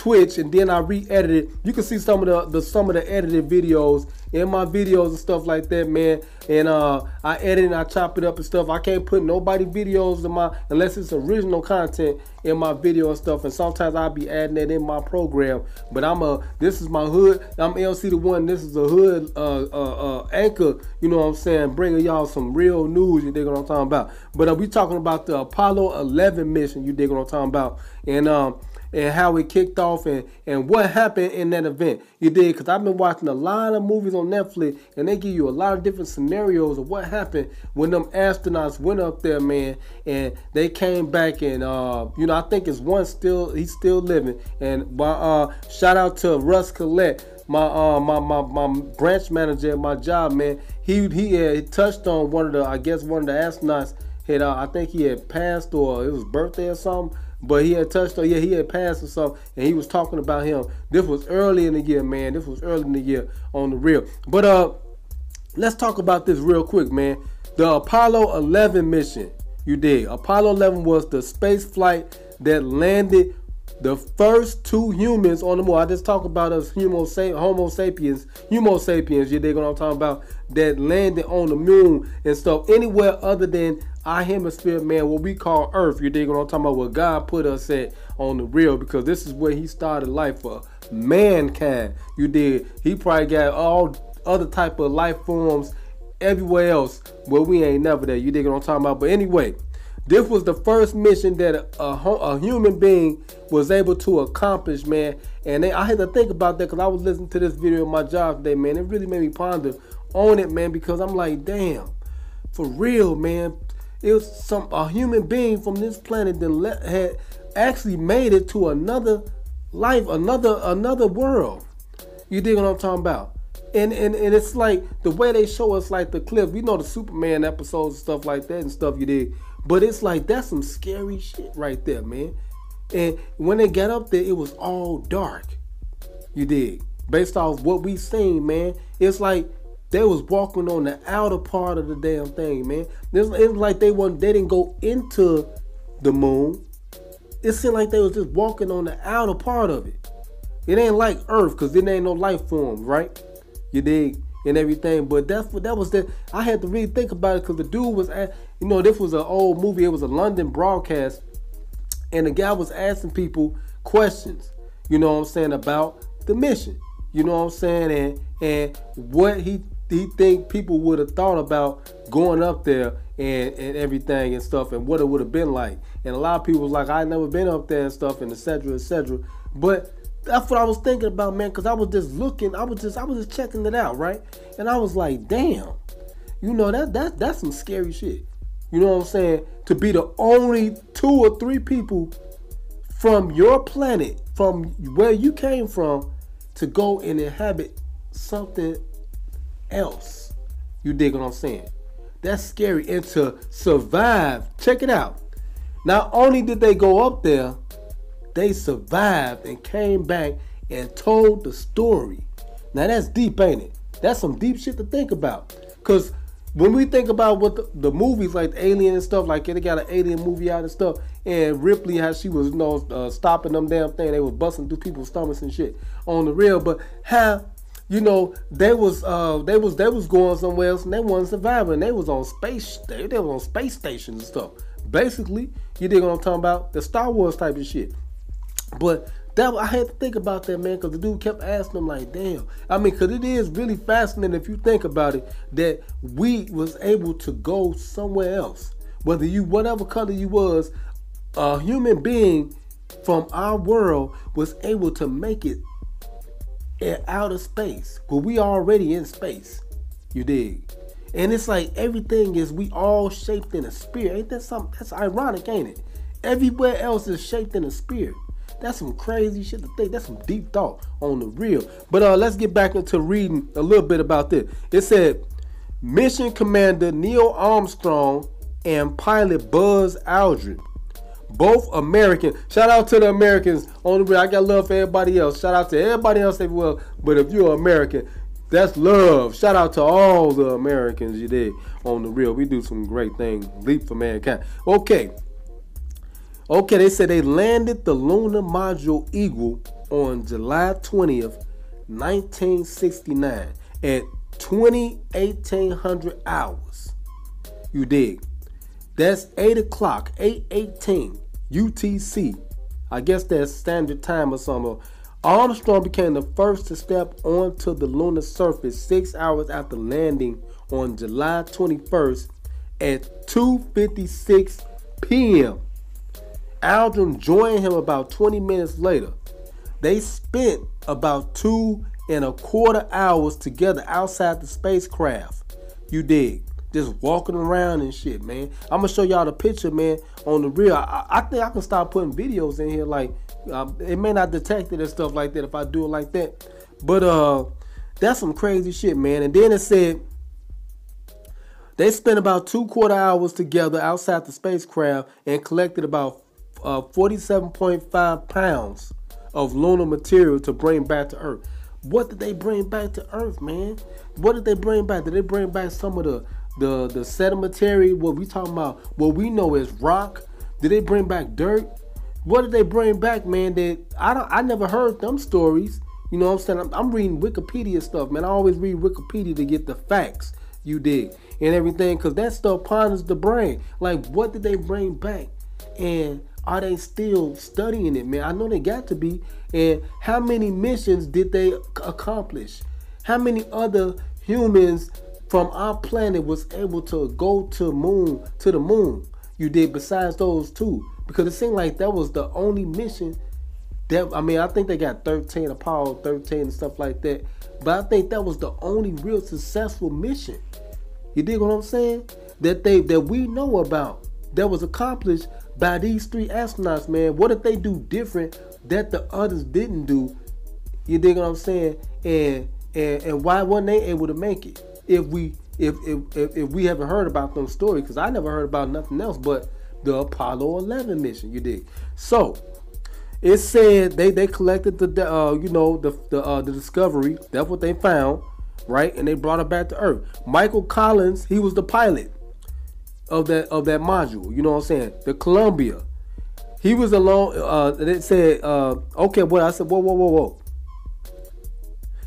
Twitch, and then I re-edited. You can see some of the edited videos in my videos and stuff like that, man. And I edit and I chop it up and stuff. I can't put nobody videos in my, unless it's original content in my video and stuff. And sometimes I'll be adding that in my program. But this is my hood. I'm LC the One. This is a hood anchor. You know what I'm saying? Bringing y'all some real news. You dig what I'm talking about? But we talking about the Apollo 11 mission. You dig what I'm talking about? And how it kicked off and what happened in that event. You did, because I've been watching a lot of movies on Netflix, and they give you a lot of different scenarios of what happened when them astronauts went up there, man, and they came back, and you know, I think it's one he's still living. And shout out to Russ Collette, my branch manager at my job, man. He had touched on one of the astronauts had I think he had passed, or it was birthday or something. But he had touched on, he had passed or something, and he was talking about him. This was early in the year, man. This was early in the year on the real. But let's talk about this real quick, man. The Apollo 11 mission, you did. Apollo 11 was the space flight that landed the first 2 humans on the moon. I just talk about us Homo sapiens, you dig what I'm talking about, that landed on the moon and stuff, anywhere other than our hemisphere, man, what we call Earth. You dig what I'm talking about, what God put us at on the real, because this is where he started life for mankind. You dig? He probably got all other type of life forms everywhere else where we ain't never there. You dig what I'm talking about? But anyway, this was the first mission that a human being was able to accomplish, man. And I had to think about that, because I was listening to this video at my job today, man. It really made me ponder on it, man, because I'm like, damn, for real, man. It was a human being from this planet that had actually made it to another life, another world. You dig what I'm talking about? And it's like the way they show us, like the clips. We know the Superman episodes and stuff like that and stuff, you dig. But it's like, that's some scary shit right there, man. And when they got up there, it was all dark. You dig? Based off what we seen, man. It's like they was walking on the outer part of the damn thing, man. It was like they didn't go into the moon. It seemed like they was just walking on the outer part of it. It ain't like Earth, because there ain't no life form, right? You dig? And everything. But that was that. I had to really think about it, because the dude was this was an old movie. It was a London broadcast, and the guy was asking people questions, you know what I'm saying, about the mission, you know what I'm saying, and what he think people would have thought about going up there and everything and stuff, and what it would have been like. And a lot of people was like, I never been up there and stuff, and etc. etc. But that's what I was thinking about, man, because I was just looking, I was just checking it out, right? And I was like, damn, you know, that's some scary shit. You know what I'm saying? To be the only 2 or 3 people from your planet, from where you came from, to go and inhabit something else. You dig what I'm saying? That's scary. And to survive, check it out. Not only did they go up there, they survived and came back and told the story. Now that's deep, ain't it? That's some deep shit to think about. Because when we think about what the movies like Alien and stuff, like they got an Alien movie out and stuff, and Ripley, how she was, stopping them damn thing, they was busting through people's stomachs and shit on the real. But how, you know, they was going somewhere else and they wasn't surviving. They was on space. They was on space stations and stuff. Basically, you dig what I'm talking about? The Star Wars type of shit. But I had to think about that, man, because the dude kept asking them, like, damn. I mean, because it is really fascinating if you think about it, that we was able to go somewhere else. Whatever color you was, a human being from our world was able to make it in outer space. But we already in space. You dig? And it's like everything is, we all shaped in a spirit. Ain't that something? That's ironic, ain't it? Everywhere else is shaped in a spirit. That's some crazy shit to think. That's some deep thought on the real. But let's get back into reading a little bit about this. It said, Mission Commander Neil Armstrong and pilot Buzz Aldrin, both American. Shout out to the Americans on the real. I got love for everybody else. Shout out to everybody else everywhere. But if you're American, that's love. Shout out to all the Americans you did on the real. We do some great things. Leap for mankind. Okay, they said they landed the lunar module Eagle on July 20th, 1969 at 1800 hours. You dig? That's 8 o'clock, 8:18 UTC. I guess that's standard time or something. Armstrong became the first to step onto the lunar surface 6 hours after landing on July 21st at 2:56 p.m. Aldrin joined him about 20 minutes later. They spent about 2.25 hours together outside the spacecraft. You dig? Just walking around and shit, man. I'm gonna show y'all the picture, man, on the real. I think I can start putting videos in here. Like, it may not detect it and stuff like that if I do it like that. But that's some crazy shit, man. And then it said they spent about 2.25 hours together outside the spacecraft and collected about 47.5 pounds of lunar material to bring back to Earth. What did they bring back to Earth, man? What did they bring back? Did they bring back some of the sedimentary, what we talking about, what we know as rock? Did they bring back dirt? What did they bring back, man? That I never heard them stories. You know what I'm saying? I'm reading Wikipedia stuff, man. I always read Wikipedia to get the facts, you dig, and everything, because that stuff ponders the brain. Like, what did they bring back? And are they still studying it, man? I know they got to be. And how many missions did they accomplish? How many other humans from our planet was able to go to the moon? You did, besides those two? Because it seemed like that was the only mission that, I mean, I think they got 13, Apollo 13 and stuff like that. But I think that was the only real successful mission. You dig what I'm saying? That we know about, that was accomplished by these 3 astronauts, man. What did they do different that the others didn't do? You dig what I'm saying? And why weren't they able to make it? If we haven't heard about them stories, because I never heard about nothing else but the Apollo 11 mission. You dig? So it said they collected the discovery. That's what they found, right? And they brought it back to Earth. Michael Collins, he was the pilot of that module. You know what I'm saying? The Columbia. He was alone. It said, okay, well, I said, whoa.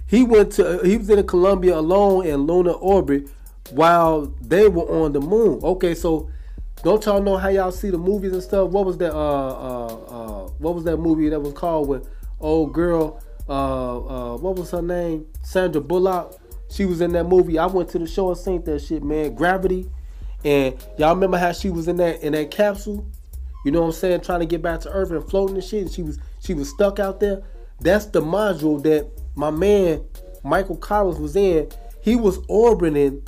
He was in the Columbia alone in lunar orbit while they were on the moon. Okay, so don't y'all know how y'all see the movies and stuff? What was that? What was that movie that was called with old girl? What was her name? Sandra Bullock. She was in that movie. I went to the show and seen that shit, man. Gravity. And y'all remember how she was in that capsule? You know what I'm saying? Trying to get back to Earth and floating and shit. And she was stuck out there. That's the module that my man Michael Collins was in. He was orbiting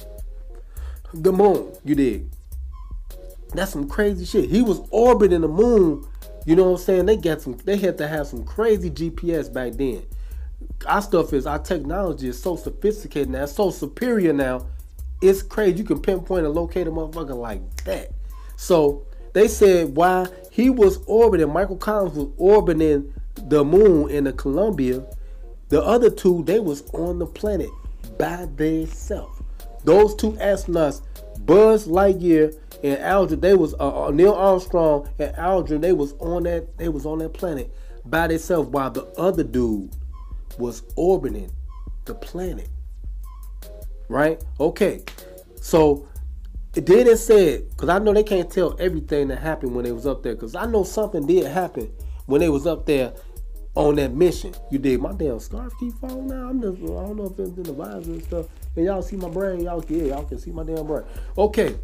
the moon. You dig? That's some crazy shit. He was orbiting the moon. You know what I'm saying? They had to have some crazy GPS back then. Our technology is so sophisticated now, it's so superior now. It's crazy. You can pinpoint and locate a motherfucker like that. So they said why he was orbiting, Michael Collins was orbiting the moon in the Columbia. The other two, they was on the planet by themselves. Those 2 astronauts, Buzz Lightyear and Aldrin, they was Neil Armstrong and Aldrin, they was on that planet by themselves, while the other dude was orbiting the planet. Right? Okay. So then it said, because I know they can't tell everything that happened when they was up there, because I know something did happen when they was up there on that mission. You dig? My damn scarf keep falling out. I don't know if it's in the visor and stuff. And y'all see my brain? Y'all can see my damn brain. Okay.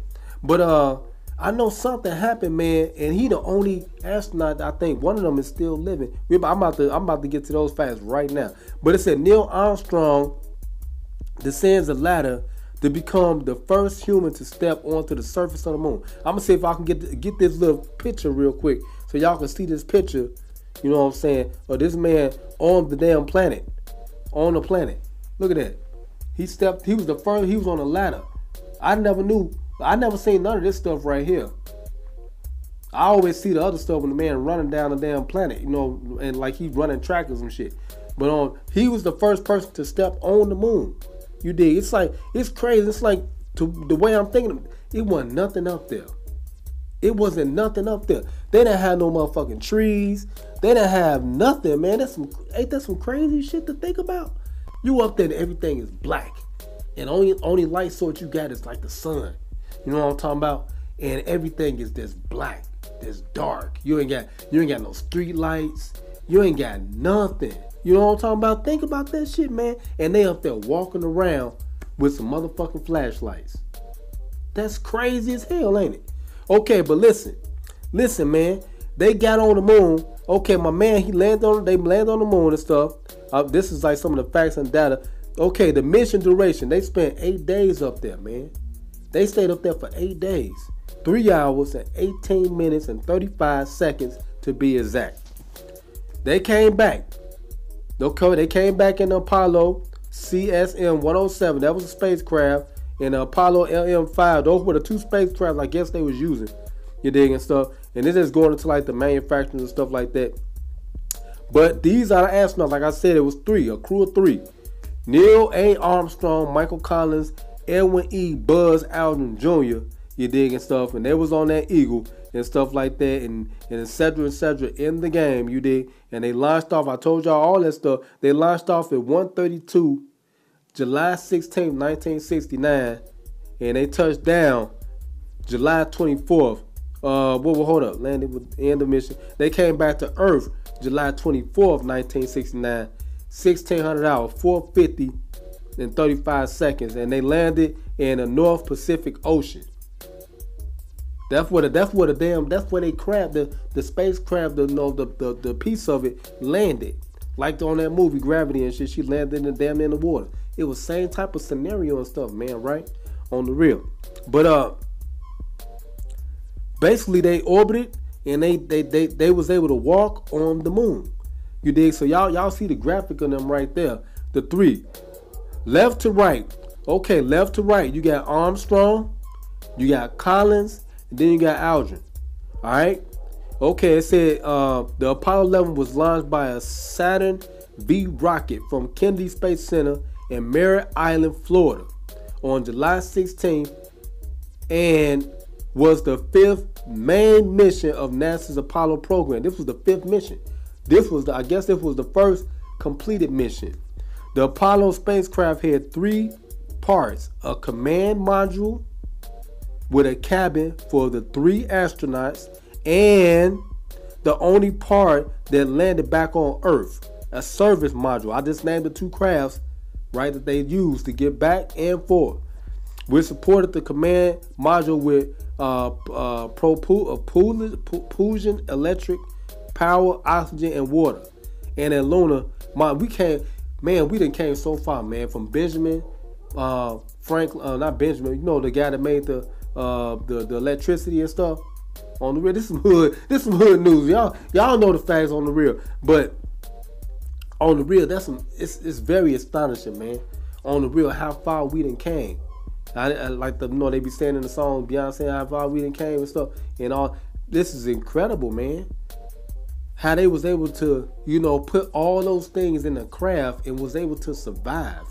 But I know something happened, man, and he the only astronaut. I think one of them is still living. I'm about to get to those facts right now. But it said Neil Armstrong descends a ladder to become the first human to step onto the surface of the moon. I'm gonna see if I can get this little picture real quick so y'all can see this picture. You know what I'm saying? Of this man on the damn planet, on the planet. Look at that. He was the first. He was on a ladder. I never seen none of this stuff right here. I always see the other stuff when the man running down the damn planet, you know, and like he's running trackers and shit. But he was the first person to step on the moon. You dig? It's crazy. It's like, to the way I'm thinking, it wasn't nothing up there. It wasn't nothing up there. They didn't have no motherfucking trees. They didn't have nothing, man. Ain't that some crazy shit to think about? You up there and everything is black. And only light source you got is like the sun. You know what I'm talking about? And everything is this black, this dark. You ain't got no street lights. You ain't got nothing. You know what I'm talking about? Think about that shit, man. And they up there walking around with some motherfucking flashlights. That's crazy as hell, ain't it? Okay, but listen, man. They got on the moon. Okay, my man, they landed on the moon and stuff. This is like some of the facts and data. Okay, the mission duration, they spent 8 days up there, man. They stayed up there for 8 days. 3 hours and 18 minutes and 35 seconds to be exact. They came back. They came back in the Apollo CSM-107. That was a spacecraft. And the Apollo LM-5. Those were the two spacecrafts I guess they was using. You dig, and stuff. And this is going into like the manufacturing and stuff like that. But these are the astronauts. Like I said, it was three. A crew of three. Neil A. Armstrong, Michael Collins, Edwin E. Buzz Aldrin Jr., you dig, and stuff, and they was on that Eagle and stuff like that, and et cetera, in the game, you dig, and they launched off, I told y'all all that stuff, they launched off at 1:32, July 16th, 1969, and they touched down July 24th, hold up, landed with the end of mission, they came back to Earth July 24th, 1969, 1600 hours, 4:50 and 35 seconds, and they landed in the North Pacific Ocean. That's where they craft the spacecraft, the piece of it landed. Like on that movie Gravity and shit, she landed in the water. It was same type of scenario and stuff, man, right? On the real. But basically they orbited and they was able to walk on the moon. You dig? So y'all see the graphic of them right there. The three. Left to right. Okay, left to right. You got Armstrong, you got Collins, and then you got Aldrin. Alright? Okay, it said the Apollo 11 was launched by a Saturn V rocket from Kennedy Space Center in Merritt Island, Florida on July 16th and was the fifth main mission of NASA's Apollo program. This was the fifth mission. I guess this was the first completed mission. The Apollo spacecraft had three parts: a command module with a cabin for the three astronauts, and the only part that landed back on Earth, a service module. I just named the two crafts, right, that they used to get back and forth. We supported the command module with propulsion, electric power, oxygen, and water. And at Luna, we done came so far, man. From Benjamin Franklin, not Benjamin, you know, the guy that made the electricity and stuff. On the real, this is some hood news. Y'all know the facts on the real, but on the real, it's very astonishing, man. On the real, how far we done came. I like they be saying in the song Beyonce, how far we done came and stuff, and all. This is incredible, man. How they was able to, put all those things in a craft and was able to survive.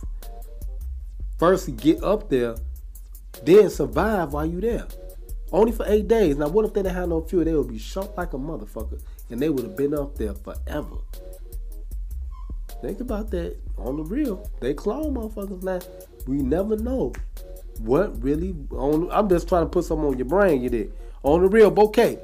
First, get up there, then survive while you there. Only for 8 days. Now, what if they didn't have no fuel? They would be shot like a motherfucker, and they would have been up there forever. Think about that. On the real, they claw motherfuckers. Now, we never know what really. I'm just trying to put something on your brain. You did. On the real, okay.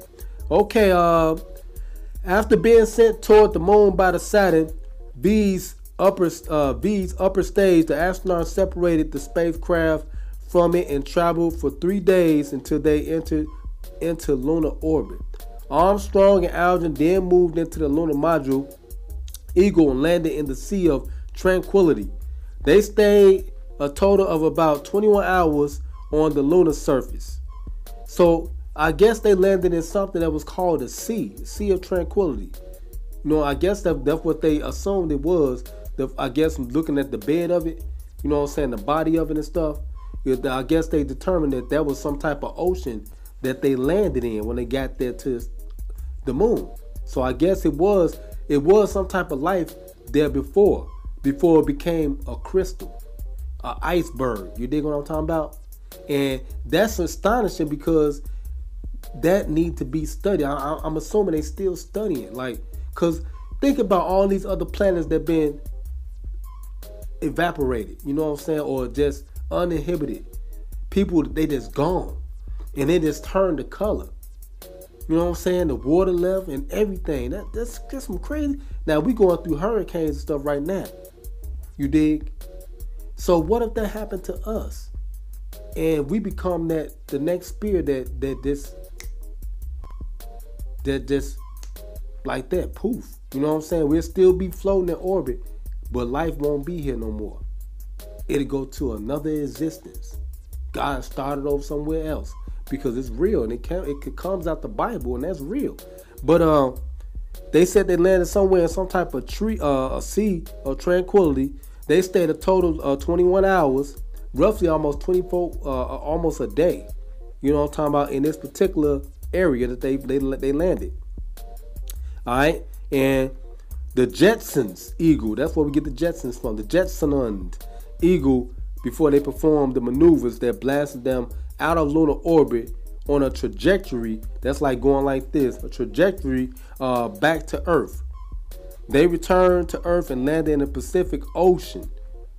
After being sent toward the moon by the Saturn V's upper stage, the astronauts separated the spacecraft from it and traveled for 3 days until they entered into lunar orbit. Armstrong and Aldrin then moved into the lunar module Eagle and landed in the Sea of Tranquility. They stayed a total of about 21 hours on the lunar surface. So I guess they landed in something that was called a Sea of Tranquility. I guess that's what they assumed it was. I guess looking at the bed of it, the body of it and stuff. I guess they determined that was some type of ocean that they landed in when they got there to the moon. So I guess it was some type of life there before it became a crystal, an iceberg. You dig what I'm talking about? And that's astonishing because that need to be studied. I'm assuming they still studying, like, cause think about all these other planets that been evaporated. You know what I'm saying, or just uninhibited. People, they just gone, and they just turned the color. You know what I'm saying? The water level and everything. That's just some crazy. Now we going through hurricanes and stuff right now. You dig? So what if that happened to us, and we become the next spear that just like that, poof. You know what I'm saying? We'll still be floating in orbit, but life won't be here no more. It'll go to another existence. God started over somewhere else, because it's real, and it comes out the Bible, and that's real. But they said they landed somewhere in some type of a sea of tranquility. They stayed a total of 21 hours, roughly almost 24, almost a day. You know what I'm talking about, in this particular area that they landed. All right, and the Jetsons Eagle, that's where we get the Jetsons from. The Jetson Eagle, before they performed the maneuvers that blasted them out of lunar orbit on a trajectory that's like going like this, a trajectory back to Earth. They returned to Earth and landed in the Pacific Ocean.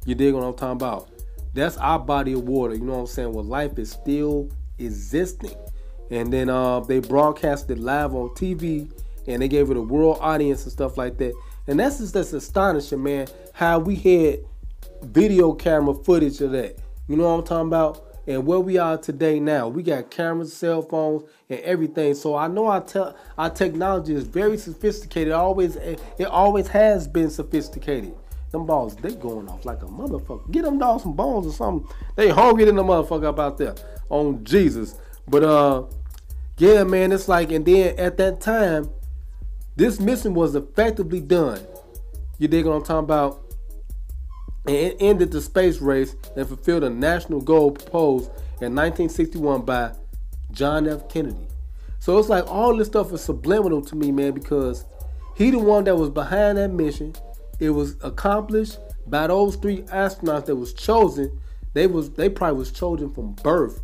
You dig what I'm talking about? That's our body of water, you know what I'm saying, where life is still existing. And then they broadcasted live on TV, and they gave it a world audience and stuff like that. And that's astonishing, man, how we had video camera footage of that. You know what I'm talking about? And where we are today now, we got cameras, cell phones, and everything. So I know our technology is very sophisticated. It always has been sophisticated. Them balls, they going off like a motherfucker. Get them dogs some bones or something. They hungry than the motherfucker up out there on Jesus. But yeah, man, it's like, and then at that time, this mission was effectively done. You dig what I'm talking about? And it ended the space race and fulfilled a national goal proposed in 1961 by John F. Kennedy. So it's like all this stuff is subliminal to me, man, because he the one that was behind that mission. It was accomplished by those 3 astronauts that was chosen. They probably was chosen from birth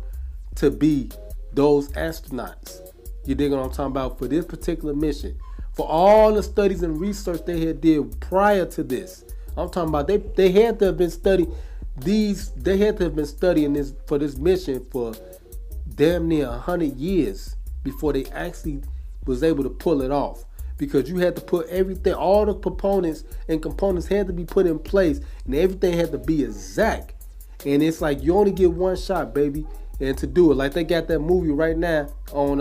to be those astronauts. You dig what I'm talking about? For this particular mission. For all the studies and research they had did prior to this. I'm talking about they had to have been studying they had to have been studying this for this mission for damn near 100 years before they actually was able to pull it off. Because you had to put everything, all the components had to be put in place, and everything had to be exact. And it's like you only get one shot, baby, and to do it. Like they got that movie right now on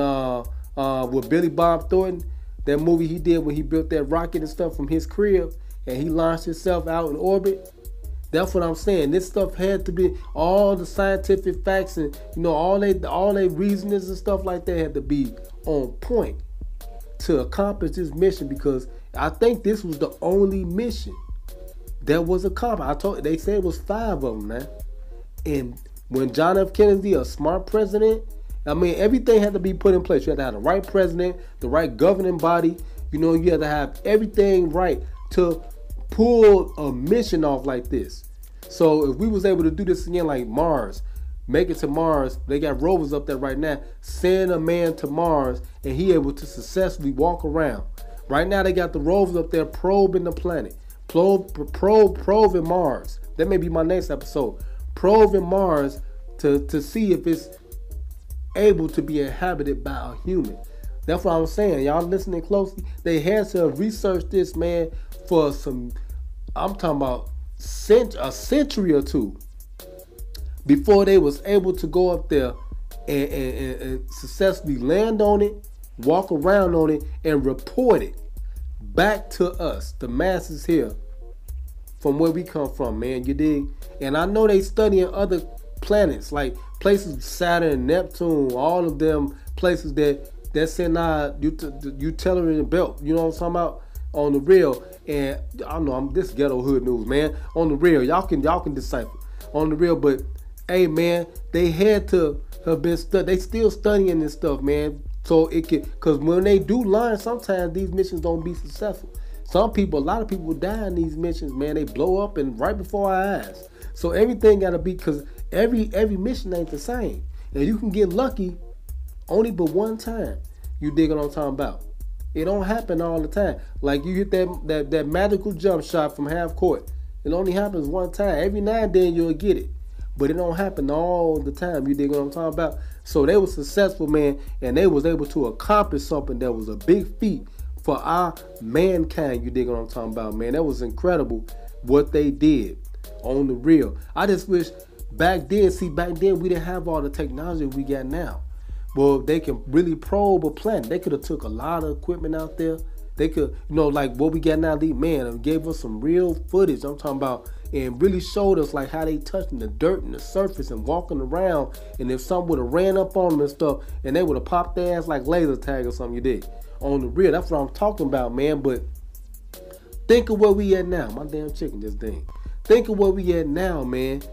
with Billy Bob Thornton, that movie he did when he built that rocket and stuff from his crib, and he launched himself out in orbit. That's what I'm saying. This stuff had to be, all the scientific facts and all they reasonings and stuff like that had to be on point to accomplish this mission, because I think this was the only mission that was accomplished. They said it was 5 of them, man. And when John F. Kennedy, a smart president, I mean, everything had to be put in place. You had to have the right president, the right governing body. You had to have everything right to pull a mission off like this. So if we was able to do this again, like Mars, make it to Mars, they got rovers up there right now, send a man to Mars, and he able to successfully walk around. Right now they got the rovers up there probing the planet, probing Mars. That may be my next episode. Probing Mars to see if it's able to be inhabited by a human. That's what I'm saying. Y'all listening closely. They had to research this, man, for some, I'm talking about a century or two before they was able to go up there and successfully land on it, walk around on it, and report it back to us, the masses here, from where we come from, man. You dig? And I know they studying other planets, like places Saturn, Neptune, all of them places that's in our utilitarian belt. You know what I'm talking about? On the real. And I know I'm this ghetto hood news, man. On the real, y'all can decipher on the real. But hey, man, they had to have been they still studying this stuff, man. So it can, because when they do learn, sometimes these missions don't be successful. A lot of people die in these missions, man. They blow up and right before our eyes. So everything gotta be, because every mission ain't the same. And you can get lucky Only but one time. You dig what I'm talking about? It don't happen all the time. Like you hit that magical jump shot from half court. It only happens one time. Every now and then you'll get it. But it don't happen all the time. You dig what I'm talking about? So they were successful, man, and they was able to accomplish something that was a big feat for our mankind. You dig what I'm talking about, man? That was incredible what they did on the real. I just wish back then we didn't have all the technology we got now. Well, they can really probe a planet. They could have took a lot of equipment out there. They could, like what we got now, man, and gave us some real footage. I'm talking about, and really showed us like how they touching the dirt and the surface and walking around. And if something would have ran up on them and stuff, and they would have popped their ass like laser tag or something, you did on the real. That's what I'm talking about, man. But think of where we at now. My damn chicken just dang. Think of where we at now, man.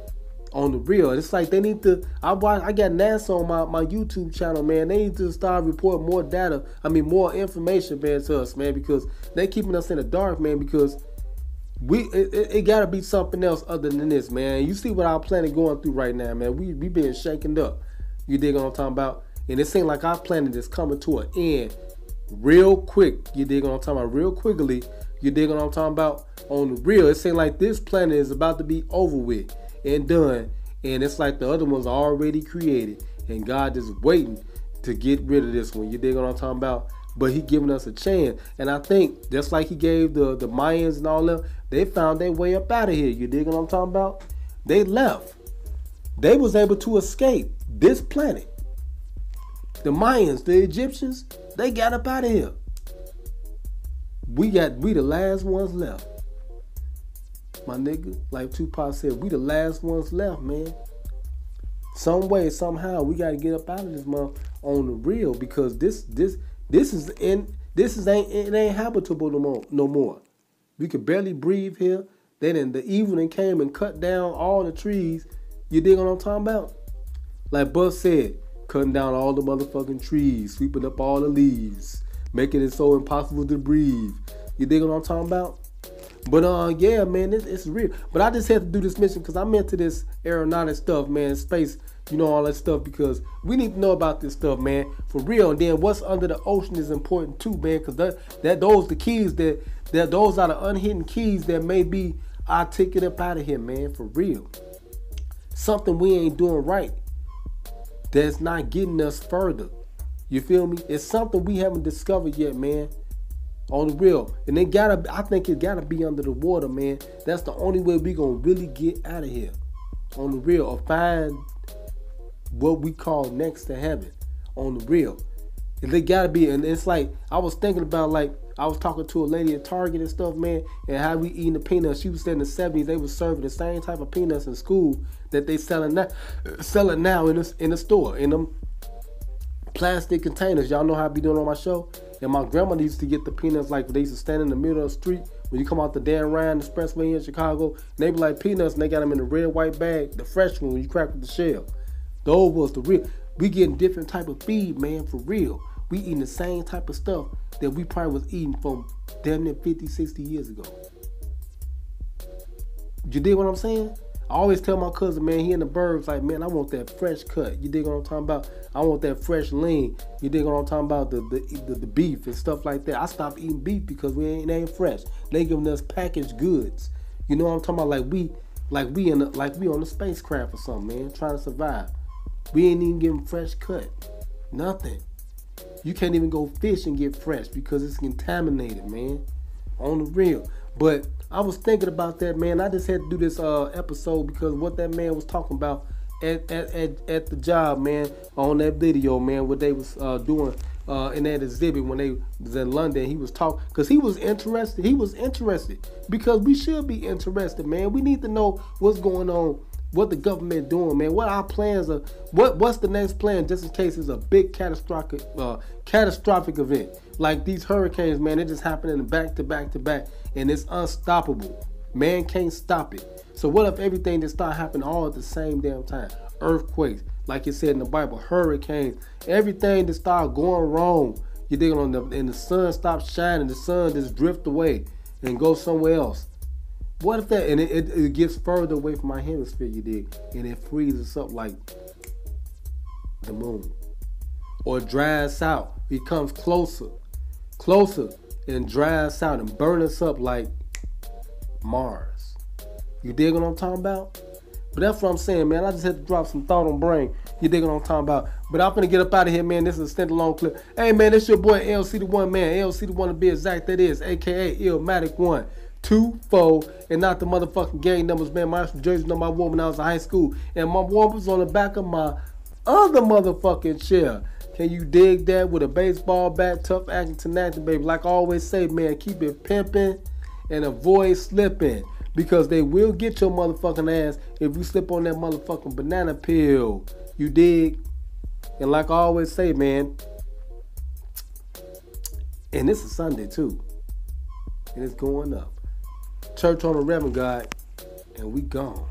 On the real, it's like they need to. I got NASA on my YouTube channel, man. They need to start reporting more data. More information, man, to us, man, because they keeping us in the dark, man. Because it gotta be something else other than this, man. You see what our planet going through right now, man. We being shaken up. You dig what I'm talking about? And it seems like our planet is coming to an end real quick. You dig what I'm talking about? Real quickly. You dig what I'm talking about? On the real, it seems like this planet is about to be over with and done, and it's like the other ones are already created, and God is waiting to get rid of this one. You dig what I'm talking about? But he giving us a chance, and I think just like he gave the Mayans and all them, they found their way up out of here. You dig what I'm talking about? They left. They was able to escape this planet. The Mayans, the Egyptians, they got up out of here. We the last ones left. My nigga, like Tupac said, we the last ones left, man. Some way, somehow, we gotta get up out of this month on the real, because this ain't habitable no more. We could barely breathe here. The evil came and cut down all the trees. You dig what I'm talking about? Like Buzz said, cutting down all the motherfucking trees, sweeping up all the leaves, making it so impossible to breathe. You dig what I'm talking about? But yeah, man, it's real. But I just had to do this mission because I'm into this aeronautic stuff, man, space, all that stuff, because we need to know about this stuff, man, for real. And then what's under the ocean is important too, man, because those the keys those are the unhidden keys that may be our ticket up out of here, man, for real. Something we ain't doing right that's not getting us further. You feel me? It's something we haven't discovered yet, man. On the real. And I think it gotta be under the water, man. That's the only way we gonna really get out of here. On the real. Or find what we call next to heaven. On the real. And they gotta be, and it's like, I was thinking about, like, I was talking to a lady at Target and stuff, man, and how we eating the peanuts. She was saying in the 70s they was serving the same type of peanuts in school that they selling now in the store, in them plastic containers. Y'all know how I be doing on my show. And my grandmother used to get the peanuts, like they used to stand in the middle of the street when you come out the Dan Ryan Expressway here in Chicago. And they be like peanuts, and they got them in the red white bag, the fresh one when you crack with the shell. Those was the real. We getting different type of feed, man, for real. We eating the same type of stuff that we probably was eating from damn near 50, 60 years ago. You dig what I'm saying? I always tell my cousin, man, he in the burbs, like, man, I want that fresh cut. You dig what I'm talking about? I want that fresh lean. You dig what I'm talking about? The beef and stuff like that. I stopped eating beef because it ain't fresh. They giving us packaged goods. You know what I'm talking about? Like we on the spacecraft or something, man, trying to survive. We ain't even getting fresh cut. Nothing. You can't even go fish and get fresh because it's contaminated, man. On the real. But I was thinking about that, man. I just had to do this episode because what that man was talking about at the job, man, on that video, man, what they was doing in that exhibit when they was in London. He was talking because he was interested. He was interested because we should be interested, man. We need to know what's going on, what the government doing, man. What our plans are. What's the next plan just in case it's a big catastrophic event like these hurricanes, man. It just happening back to back to back, and it's unstoppable. Man can't stop it. So what if everything just start happening all at the same damn time? Earthquakes, like it said in the Bible, hurricanes, everything just start going wrong. You dig on and the sun stops shining, the sun just drift away and go somewhere else. What if that, and it gets further away from my hemisphere, you dig, and it freezes up like the moon. or dry us out. He comes closer, and dry us out and burn us up like Mars. You dig what I'm talking about? But that's what I'm saying, man. I just had to drop some thought on brain. You dig what I'm talking about? But I'm finna get up out of here, man. This is a standalone clip. Hey, man, this your boy LC the One, man. LC the One to be exact, that is, a.k.a. Illmatic 1, 2, 4, and not the motherfucking gang numbers, man. My jersey number I wore when I was in high school. And my one was on the back of my other motherfucking chair. Can you dig that? With a baseball bat, tough acting tenacity, baby. Like I always say, man, keep it pimping and avoid slipping. Because they will get your motherfucking ass if you slip on that motherfucking banana peel. You dig? And like I always say, man, and this is Sunday too. And it's going up. Church on the Reverend God, and we gone.